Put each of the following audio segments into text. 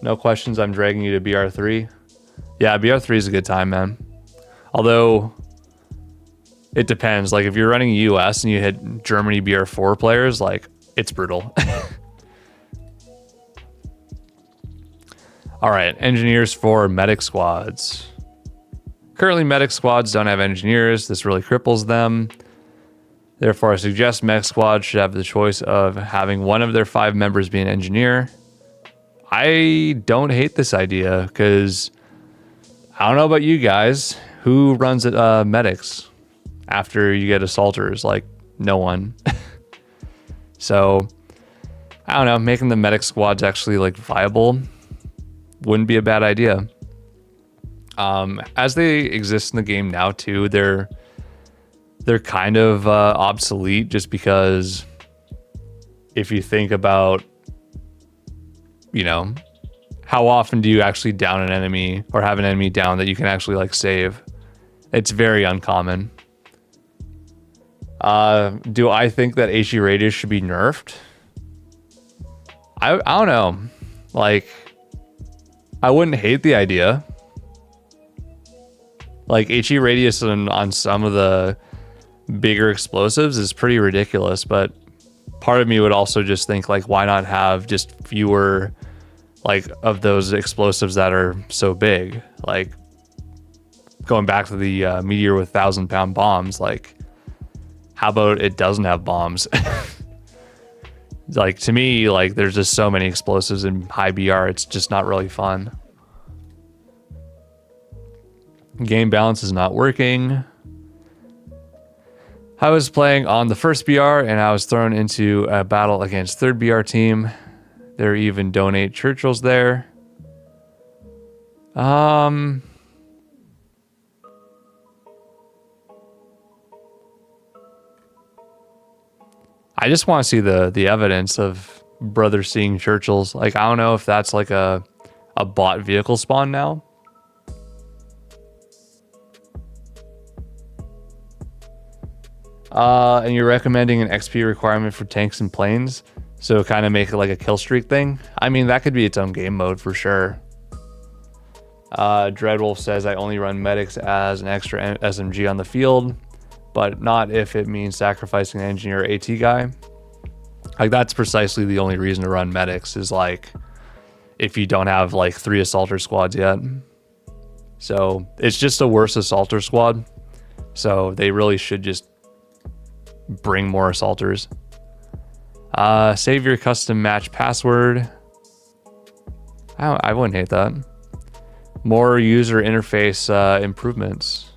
No questions. I'm dragging you to BR3. Yeah, BR3 is a good time, man. Although it depends. Like if you're running US and you hit Germany BR4 players, like it's brutal. All right, engineers for medic squads. Currently, medic squads don't have engineers. This really cripples them. Therefore, I suggest medic squads should have the choice of having one of their 5 members be an engineer. I don't hate this idea because I don't know about you guys. Who runs medics after you get assaulters? Like, no one. So, I don't know. Making the medic squads actually like viable wouldn't be a bad idea. As they exist in the game now too, they're kind of obsolete just because if you think about, you know, how often do you actually down an enemy or have an enemy down that you can actually like save? It's very uncommon. Do I think that HE radius should be nerfed? I don't know. Like, I wouldn't hate the idea. Like HE radius on some of the bigger explosives is pretty ridiculous, but part of me would also just think like, why not have just fewer like of those explosives that are so big? Like going back to the meteor with 1,000-pound bombs, like how about it doesn't have bombs? Like to me, like there's just so many explosives in high BR, it's just not really fun. Game balance is not working. I was playing on the first BR and I was thrown into a battle against third BR team. There even donate Churchills there. I just want to see the evidence of brothers seeing Churchills. Like, I don't know if that's like a bot vehicle spawn now. And you're recommending an XP requirement for tanks and planes, so kind of make it like a kill streak thing. I mean, that could be its own game mode for sure. Dreadwolf says, I only run medics as an extra SMG on the field, but not if it means sacrificing an engineer or AT guy. Like, that's precisely the only reason to run medics, is like if you don't have like 3 assaulter squads yet. So it's just a worse assaulter squad. So they really should just bring more assaulters. Save your custom match password. I wouldn't hate that. More user interface improvements.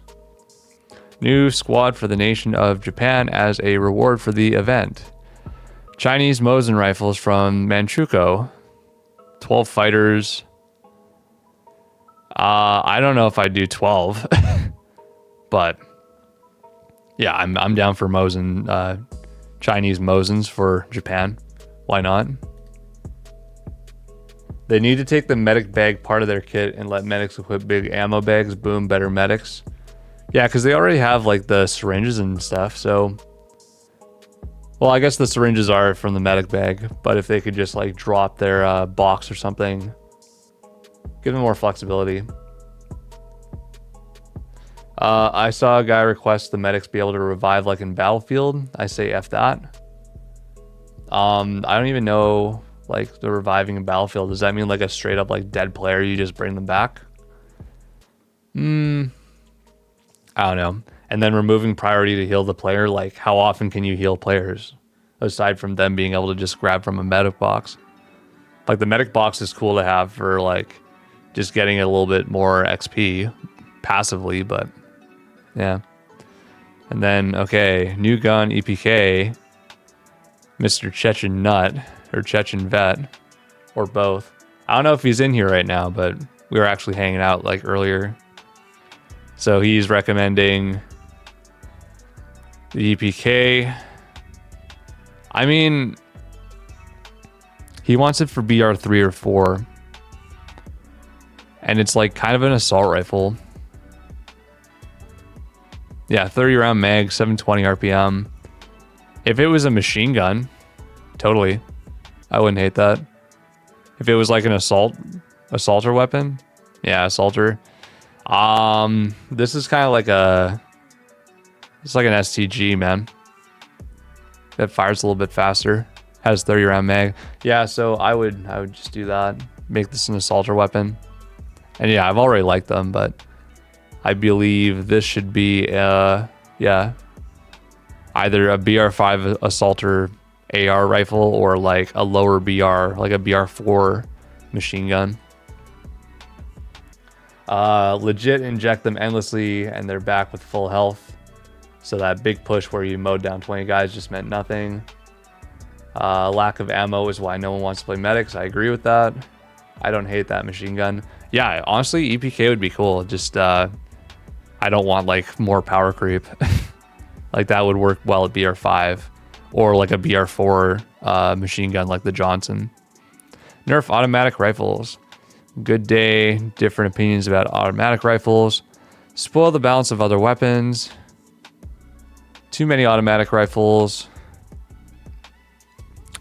New squad for the nation of Japan as a reward for the event. Chinese Mosin rifles from Manchukuo. 12 fighters. I don't know if I'd do 12. But yeah, I'm down for Mosin, Chinese Mosins for Japan. Why not? They need to take the medic bag part of their kit and let medics equip big ammo bags. Boom, better medics. Yeah, because they already have like the syringes and stuff. So, well, I guess the syringes are from the medic bag, but if they could just like drop their box or something, give them more flexibility. I saw a guy request the medics be able to revive like in Battlefield. I say F that. I don't even know like the reviving in Battlefield. Does that mean like a straight up like dead player, you just bring them back? I don't know. And then removing priority to heal the player, like how often can you heal players aside from them being able to just grab from a medic box? Like the medic box is cool to have for like just getting a little bit more XP passively, but yeah. And then, okay, new gun, EPK, Mr. Chechen Nut, or Chechen Vet, or both. I don't know if he's in here right now, but we were actually hanging out like earlier. So he's recommending the EPK. I mean, he wants it for BR3 or 4. And it's like kind of an assault rifle. Yeah, 30 round mag, 720 RPM. If it was a machine gun, totally. I wouldn't hate that. If it was like an assault Assaulter weapon? Yeah, assaulter. This is kind of like it's like an STG, man. That fires a little bit faster. Has 30 round mag. Yeah, so I would just do that. Make this an assaulter weapon. And yeah, I've already liked them, but I believe this should be yeah, either a BR5 assaulter AR rifle or like a lower BR, like a BR4 machine gun. Legit inject them endlessly and they're back with full health. So that big push where you mowed down 20 guys just meant nothing. Lack of ammo is why no one wants to play medics. I agree with that. I don't hate that machine gun. Yeah, honestly, EPK would be cool. Just I don't want like more power creep. Like that would work well at BR5 or like a BR4 machine gun like the Johnson. Nerf automatic rifles. Good day. Different opinions about automatic rifles. Spoil the balance of other weapons. Too many automatic rifles.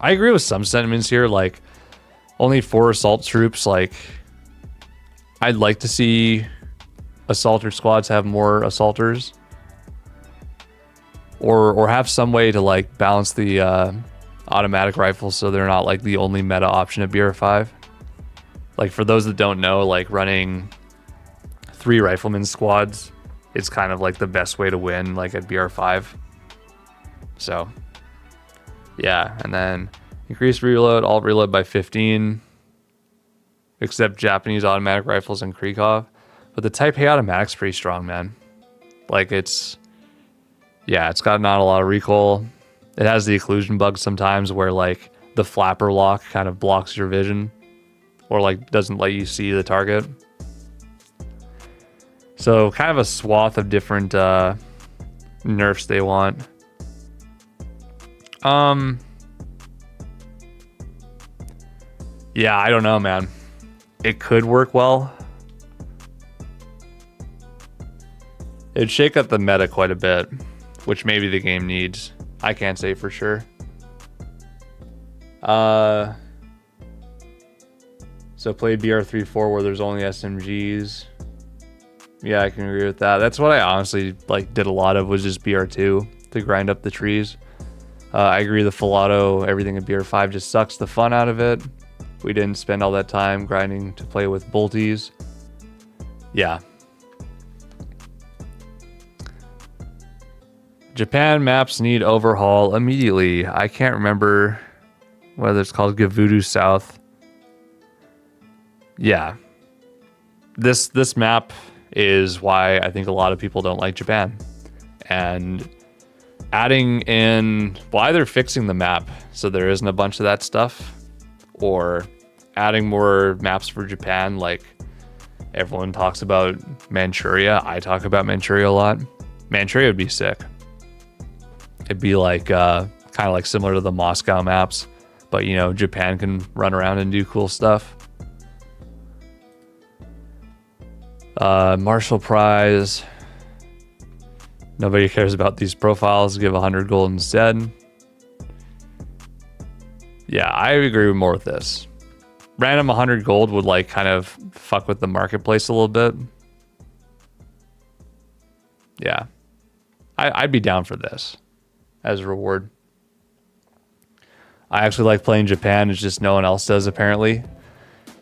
I agree with some sentiments here. Like only 4 assault troops. Like I'd like to see assaulter squads have more assaulters. Or have some way to like balance the automatic rifles so they're not like the only meta option at BR5. Like for those that don't know, like running 3 rifleman squads, it's kind of like the best way to win like at BR5. So yeah, and then increase reload, alt reload by 15, except Japanese automatic rifles and Krikov. But the Type A automatic's pretty strong, man. Like it's got not a lot of recoil. It has the occlusion bug sometimes where like the flapper lock kind of blocks your vision or like doesn't let you see the target. So kind of a swath of different nerfs they want. Yeah, I don't know, man. It could work well. It'd shake up the meta quite a bit, which maybe the game needs. I can't say for sure. So play BR3-4 where there's only SMGs. Yeah, I can agree with that. That's what I honestly like did a lot of, was just BR2 to grind up the trees. I agree the full auto, everything in BR5 just sucks the fun out of it. We didn't spend all that time grinding to play with bolties. Yeah. Japan maps need overhaul immediately. I can't remember whether it's called Gavudu South. Yeah. This map is why I think a lot of people don't like Japan. And adding in, well, either fixing the map so there isn't a bunch of that stuff, or adding more maps for Japan. Like everyone talks about Manchuria. I talk about Manchuria a lot. Manchuria would be sick. It'd be like kind of like similar to the Moscow maps, but you know, Japan can run around and do cool stuff. Marshall Prize. Nobody cares about these profiles. Give 100 gold instead. Yeah, I agree more with this. Random 100 gold would like kind of fuck with the marketplace a little bit. Yeah, I'd be down for this as a reward. I actually like playing Japan. It's just no one else does apparently.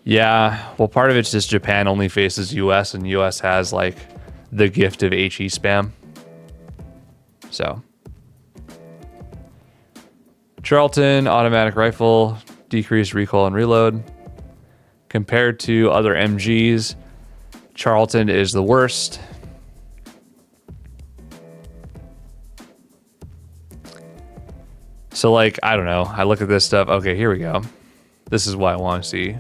Yeah, well, part of it's just Japan only faces US, and US has like the gift of HE spam. So Charlton automatic rifle, decreased recoil and reload. Compared to other MGs, Charlton is the worst. So like, I don't know. I look at this stuff. Okay, here we go. This is what I want to see.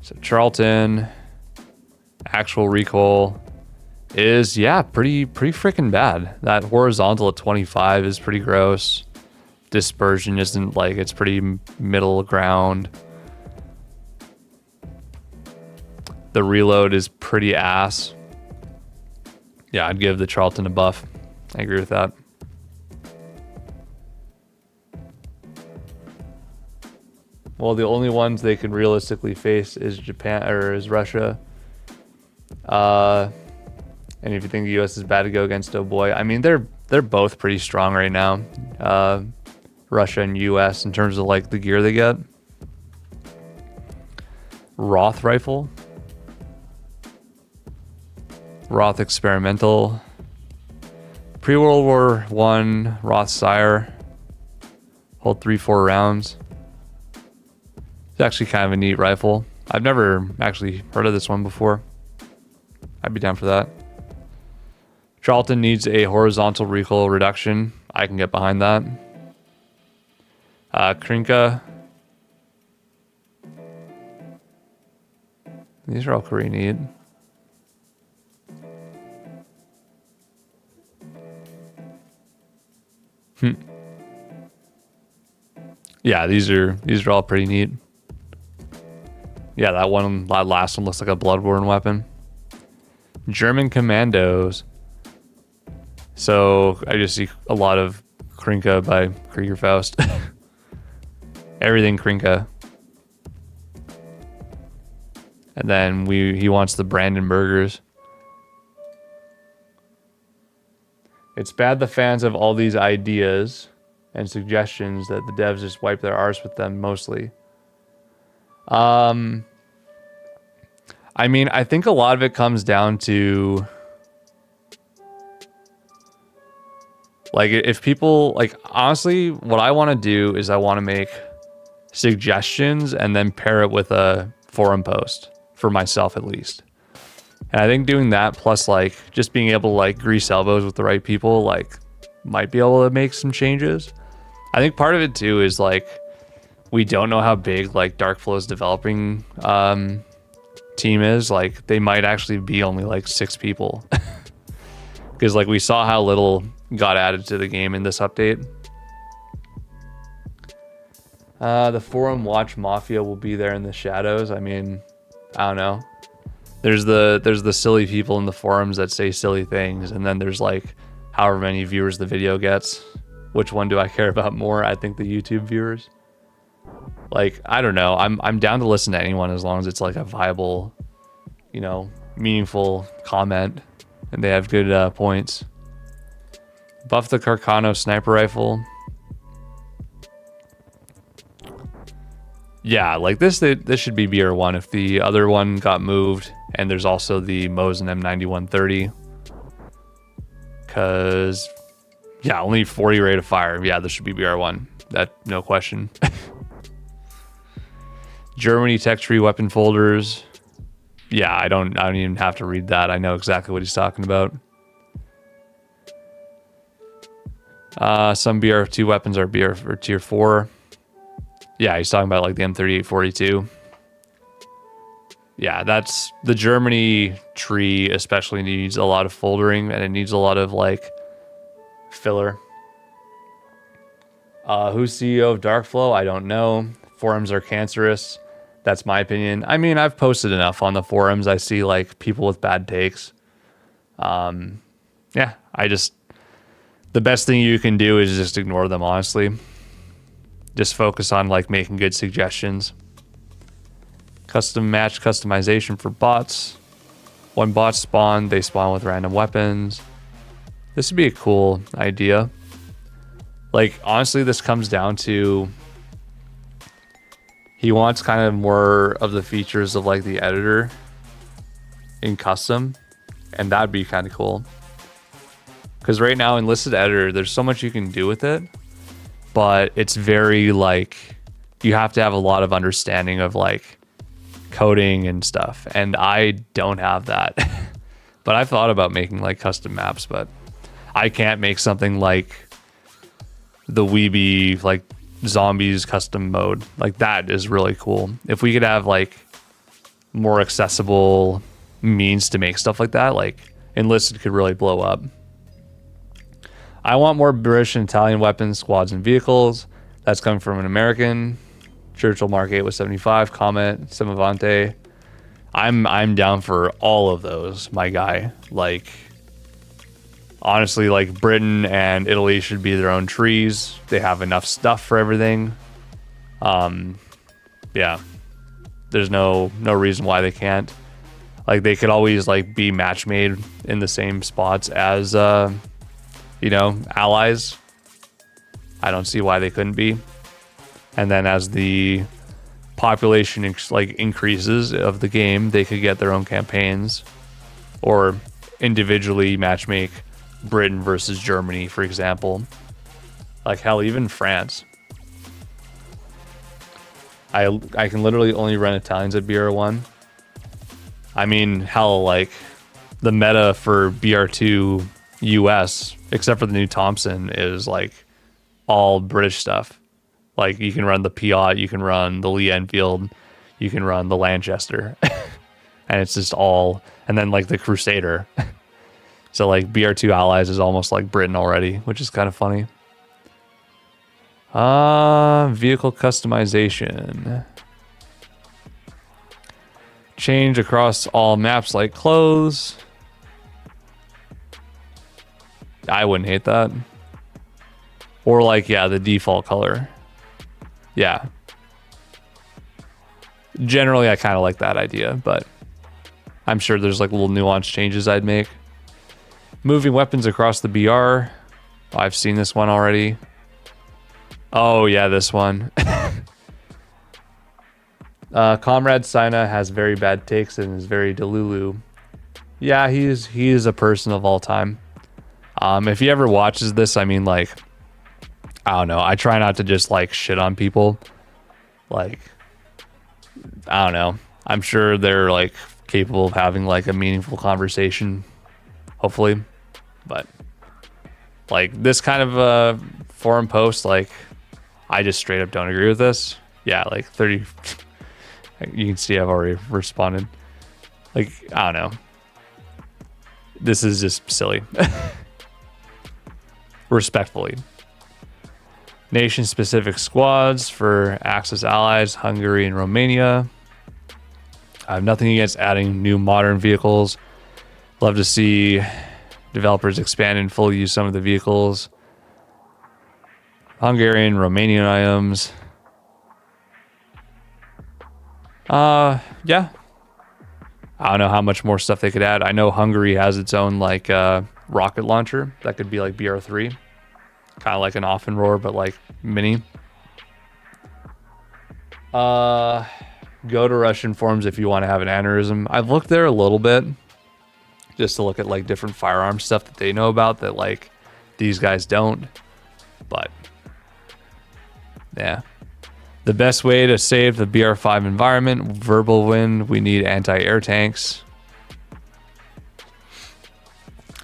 So Charlton, actual recoil is, yeah, pretty freaking bad. That horizontal at 25 is pretty gross. Dispersion isn't like, it's pretty middle ground. The reload is pretty ass. Yeah, I'd give the Charlton a buff. I agree with that. Well, the only ones they can realistically face is Japan or is Russia. And if you think the U.S. is bad to go against, oh boy. I mean, they're both pretty strong right now. Russia and U.S. in terms of like the gear they get. Roth rifle. Roth experimental. Pre-World War I Roth sire. Hold 3-4 rounds. It's actually kind of a neat rifle. I've never actually heard of this one before. I'd be down for that. Charlton needs a horizontal recoil reduction. I can get behind that. Krinka. These are all pretty neat. Yeah, these are all pretty neat. Yeah, that last one looks like a bloodborne weapon. German commandos. So I just see a lot of Krinka by Kriegerfaust. Everything Krinka. And then he wants the Brandenburgers. It's bad the fans have all these ideas and suggestions that the devs just wipe their arse with them mostly. I mean, I think a lot of it comes down to like if people like honestly what I want to do is I want to make suggestions and then pair it with a forum post for myself at least. And I think doing that plus like just being able to like grease elbows with the right people like might be able to make some changes. I think part of it too is like we don't know how big like Darkflow's developing team is. Like they might actually be only like 6 people. Because like we saw how little got added to the game in this update. The forum watch mafia will be there in the shadows. I mean, I don't know. There's the silly people in the forums that say silly things, and then there's like however many viewers the video gets. Which one do I care about more? I think the YouTube viewers. Like, I don't know. I'm down to listen to anyone as long as it's like a viable, you know, meaningful comment and they have good points. Buff the Carcano sniper rifle. Yeah, like this should be BR1 if the other one got moved, and there's also the Mosin M9130. Cause yeah, only 40 rate of fire. Yeah, this should be BR1. That no question. Germany tech tree weapon folders. Yeah, I don't even have to read that. I know exactly what he's talking about. Some BR2 weapons are BR for tier 4. Yeah, he's talking about like the M3842. Yeah, that's the Germany tree especially needs a lot of foldering and it needs a lot of like filler. Who's CEO of Darkflow? I don't know. Forums are cancerous. That's my opinion. I mean, I've posted enough on the forums. I see like people with bad takes. Yeah, the best thing you can do is just ignore them, honestly. Just focus on like making good suggestions. Custom match customization for bots. When bots spawn, they spawn with random weapons. This would be a cool idea. Like, honestly, this comes down to he wants kind of more of the features of like the editor in custom, and that'd be kind of cool. Because right now, Enlisted Editor, there's so much you can do with it, but it's very like you have to have a lot of understanding of like coding and stuff, and I don't have that. But I've thought about making like custom maps, but I can't make something like the Weeby like zombies custom mode. Like that is really cool. If we could have like more accessible means to make stuff like that, like Enlisted could really blow up. I want more British and Italian weapons, squads, and vehicles. That's coming from an American. Churchill Mark 8 with 75. Comet, Semavante. I'm down for all of those, my guy. Like, honestly, like Britain and Italy should be their own trees. They have enough stuff for everything. yeah, there's no reason why they can't. Like, they could always like be match made in the same spots as allies. I don't see why they couldn't be. And then as the population increases of the game, they could get their own campaigns, or individually matchmake Britain versus Germany, for example. Like, hell, even France. I can literally only run Italians at BR1. I mean, hell, like, the meta for BR2 US, except for the new Thompson, is like all British stuff. Like, you can run the Piat, you can run the Lee Enfield, you can run the Lanchester. And it's just all, and then like the Crusader. So like BR2 Allies is almost like Britain already, which is kind of funny. Vehicle customization. Change across all maps like clothes. I wouldn't hate that. Or like, yeah, the default color. Yeah. Generally, I kind of like that idea, but I'm sure there's like little nuanced changes I'd make. Moving weapons across the BR. I've seen this one already. Oh yeah, this one. Comrade Sina has very bad takes and is very delulu. Yeah, he is a person of all time. If he ever watches this, I mean, like, I don't know. I try not to just like shit on people. Like, I don't know. I'm sure they're like capable of having like a meaningful conversation, hopefully. But like this kind of forum post, like, I just straight up don't agree with this. Yeah, like 30. You can see I've already responded. Like, I don't know. This is just silly. Respectfully. Nation-specific squads for Axis allies, Hungary and Romania. I have nothing against adding new modern vehicles. Love to see developers expand and fully use some of the vehicles. Hungarian, Romanian items. Yeah. I don't know how much more stuff they could add. I know Hungary has its own like rocket launcher that could be like BR3. Kind of like an Offenrohr, but like mini. Go to Russian forums if you want to have an aneurysm. I've looked there a little bit just to look at like different firearm stuff that they know about that like these guys don't. But yeah. The best way to save the BR5 environment, verbal win, we need anti-air tanks.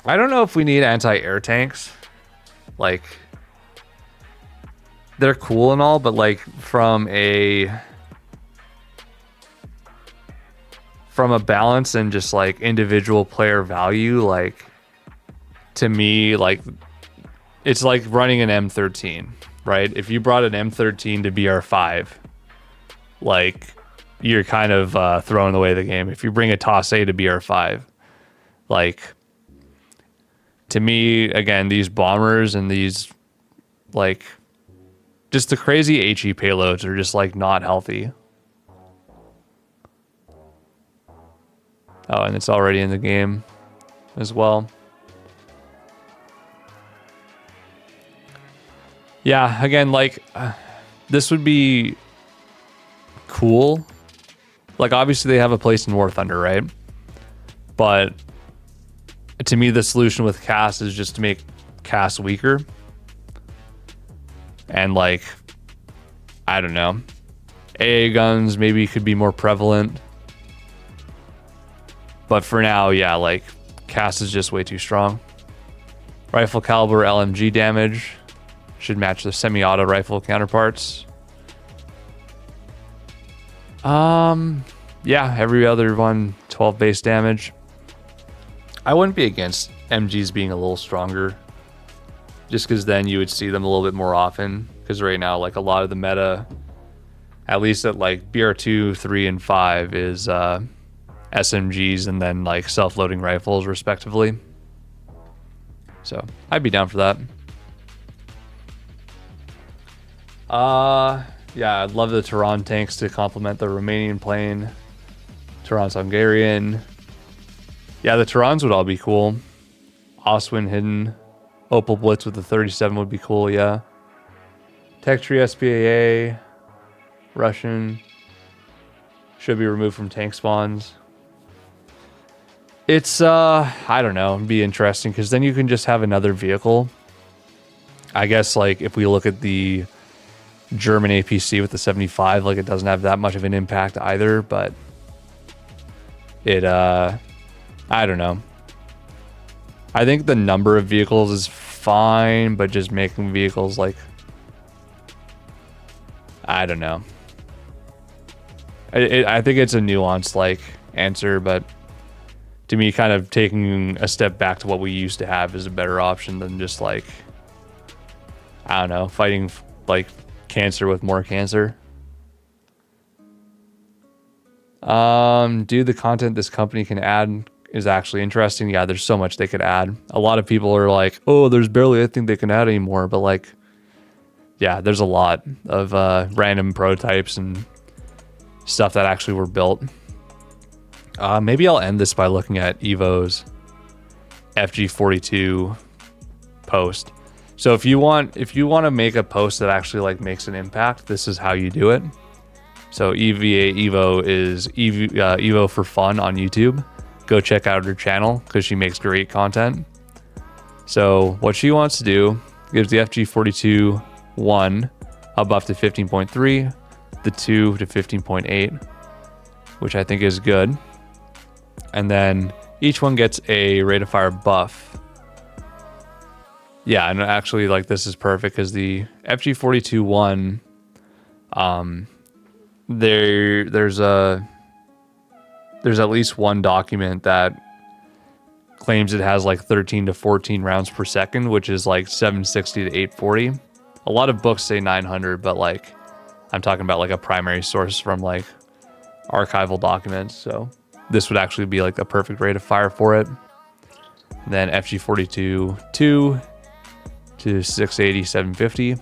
I don't know if we need anti-air tanks. Like, they're cool and all, but like from a balance and just like individual player value, like, to me, like, it's like running an M13, right? If you brought an M13 to BR5, like, you're kind of throwing away the game. If you bring a TOS A to BR5, like, to me, again, these bombers and these, like, just the crazy HE payloads are just, like, not healthy. Oh, and it's already in the game as well. Yeah, again, like, this would be cool. Like, obviously they have a place in War Thunder, right? But to me, the solution with CAS is just to make CAS weaker. And like, I don't know. AA guns maybe could be more prevalent. But for now, yeah, like, CAS is just way too strong. Rifle caliber LMG damage should match the semi-auto rifle counterparts. Yeah, every other one, 12 base damage. I wouldn't be against MGs being a little stronger, just because then you would see them a little bit more often. Because right now, like, a lot of the meta, at least at like BR2, 3, and 5, is SMGs and then like self-loading rifles, respectively. So I'd be down for that. Yeah, I'd love the Tehran tanks to complement the Romanian plane. Tehran's Hungarian. Yeah, the Tehrans would all be cool. Oswin hidden. Opal Blitz with the 37 would be cool, yeah. Tech Tree SPAA. Russian. Should be removed from tank spawns. It's, I don't know, it'd be interesting, because then you can just have another vehicle. I guess, like, if we look at the German APC with the 75, like, it doesn't have that much of an impact either, but it, I don't know. I think the number of vehicles is fine, but just making vehicles, like, I don't know. I think it's a nuanced, like, answer, but to me, kind of taking a step back to what we used to have is a better option than just, like, I don't know, fighting, like, cancer with more cancer. Dude, the content this company can add is actually interesting. Yeah, there's so much they could add. A lot of people are like, oh, there's barely anything they can add anymore. But, like, yeah, there's a lot of random prototypes and stuff that actually were built. Maybe I'll end this by looking at Evo's FG-42 post. So if you want to make a post that actually, like, makes an impact, this is how you do it. So EVA Evo is Evo for fun on YouTube. Go check out her channel because she makes great content. So what she wants to do gives the FG-42 1 a buff to 15.3, the 2 to 15.8, which I think is good. And then each one gets a rate of fire buff. Yeah, and actually, like, this is perfect because the FG-42 1, there's at least one document that claims it has like 13 to 14 rounds per second, which is like 760 to 840. A lot of books say 900, but, like, I'm talking about, like, a primary source from, like, archival documents. So this would actually be, like, a perfect rate of fire for it. And then FG-42 2 to 680, 750.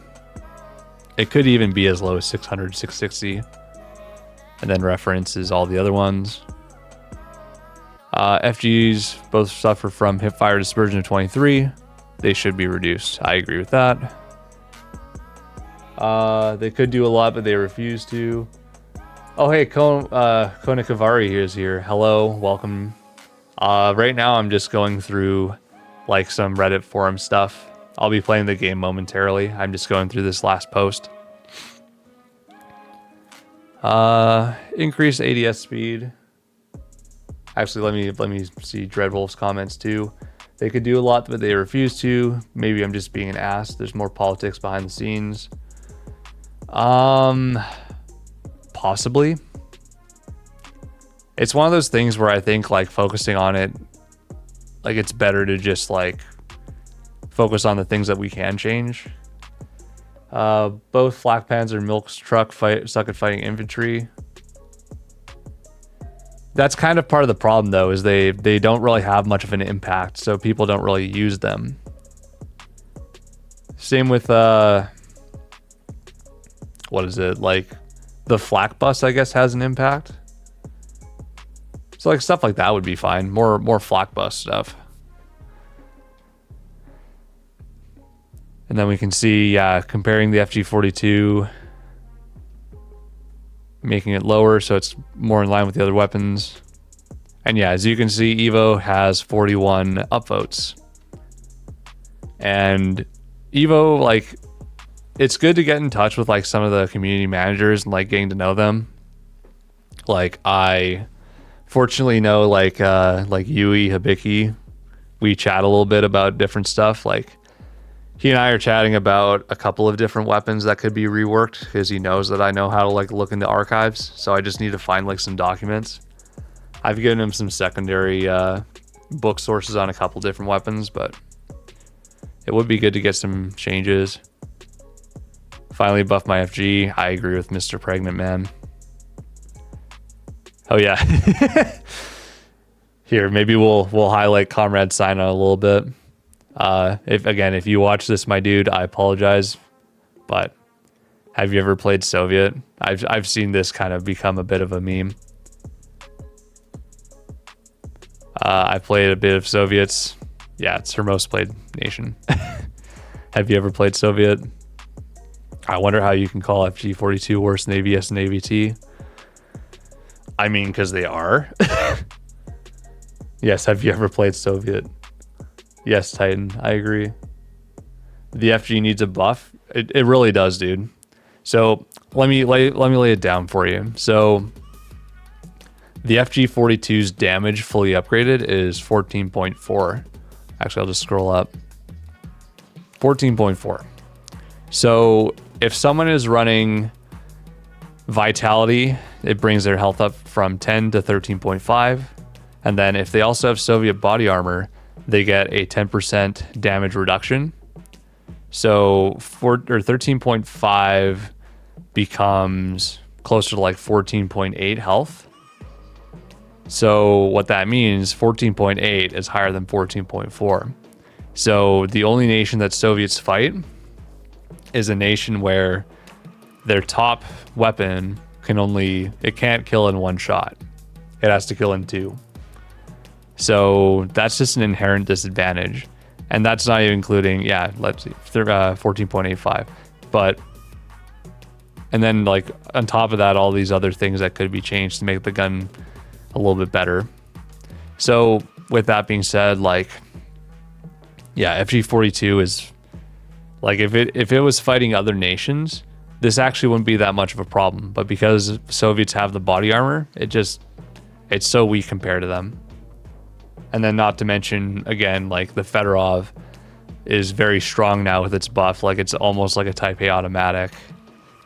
It could even be as low as 600, 660. And then references all the other ones. FGs both suffer from hip fire dispersion of 23. They should be reduced. I agree with that. They could do a lot, but they refuse to. Oh, hey, Konikavari is here. Hello, welcome. Right now I'm just going through, like, some Reddit forum stuff. I'll be playing the game momentarily. I'm just going through this last post. Increase ADS speed. Actually, let me see Dreadwolf's comments too. They could do a lot, but they refuse to. Maybe I'm just being an ass. There's more politics behind the scenes. Possibly. It's one of those things where I think, like, focusing on it, like, it's better to just, like, focus on the things that we can change. Both Flak Panzer and Milk's truck suck at fighting infantry. That's kind of part of the problem, though, is they don't really have much of an impact, so people don't really use them. Same with what is it, like, the flak bus, I guess, has an impact. So, like, stuff like that would be fine. More flak bus stuff. And then we can see, yeah, comparing the FG-42, making it lower so it's more in line with the other weapons. And yeah, as you can see, Evo has 41 upvotes. And Evo, like, it's good to get in touch with, like, some of the community managers and, like, getting to know them. Like, I fortunately know, like Yui Hibiki. We chat a little bit about different stuff. Like, he and I are chatting about a couple of different weapons that could be reworked because he knows that I know how to, like, look into archives. So I just need to find, like, some documents. I've given him some secondary book sources on a couple different weapons, but it would be good to get some changes. Finally buff my FG. I agree with Mr. Pregnant Man. Oh yeah. Here, maybe we'll highlight Comrade Sina a little bit. If you watch this, my dude, I apologize, but Have you ever played Soviet? I've seen this kind of become a bit of a meme. I played a bit of Soviets. Yeah, it's her most played nation. Have you ever played Soviet? I wonder how you can call FG-42 worse than AVS and AVT. I mean, because they are. Yes, have you ever played Soviet? Yes, Titan, I agree. The FG needs a buff. It really does, dude. So let me lay it down for you. So the FG-42's damage fully upgraded is 14.4. Actually, I'll just scroll up. 14.4. So if someone is running Vitality, it brings their health up from 10 to 13.5. And then if they also have Soviet body armor, they get a 10% damage reduction. So 13.5 becomes closer to like 14.8 health. So what that means, 14.8 is higher than 14.4. So the only nation that Soviets fight is a nation where their top weapon can't kill in one shot. It has to kill in two. So that's just an inherent disadvantage. And that's not even including, let's see, 14.85. And then like on top of that, all these other things that could be changed to make the gun a little bit better. So with that being said, like, yeah, FG-42 is like, if it was fighting other nations, this actually wouldn't be that much of a problem. But because Soviets have the body armor, it's so weak compared to them. And then not to mention, again, like the Fedorov is very strong now with its buff. Like it's almost like a Type A automatic.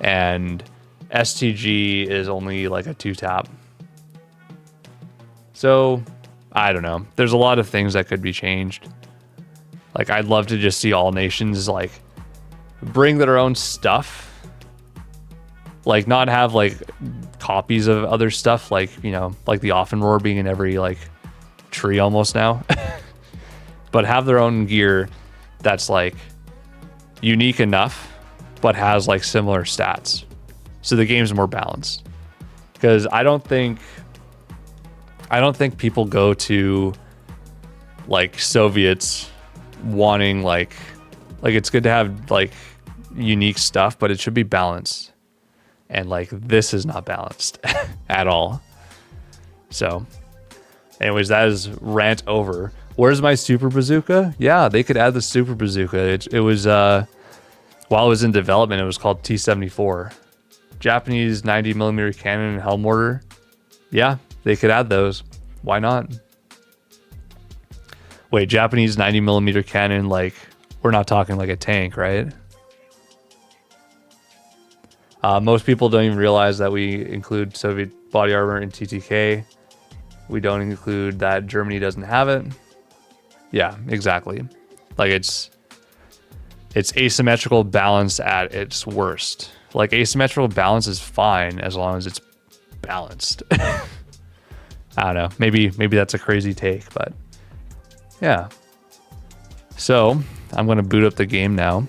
And STG is only like a 2-tap. So I don't know. There's a lot of things that could be changed. Like I'd love to just see all nations like bring their own stuff. Like not have like copies of other stuff, like, you know, like the Offenroar being in every like tree almost now. But have their own gear that's like unique enough but has like similar stats, so the game's more balanced. Because I don't think people go to like Soviets wanting like it's good to have like unique stuff, but it should be balanced. And like this is not balanced at all. So anyways, that is rant over. Where's my super bazooka? Yeah, they could add the super bazooka. It was while it was in development, it was called T-74. Japanese 90mm cannon and hell mortar. Yeah, they could add those. Why not? Wait, Japanese 90mm cannon, like we're not talking like a tank, right? Most people don't even realize that we include Soviet body armor in TTK. We don't include that Germany doesn't have it. Yeah, exactly. Like it's asymmetrical balance at its worst. Like asymmetrical balance is fine as long as it's balanced. I don't know. Maybe that's a crazy take, but yeah. So I'm going to boot up the game now.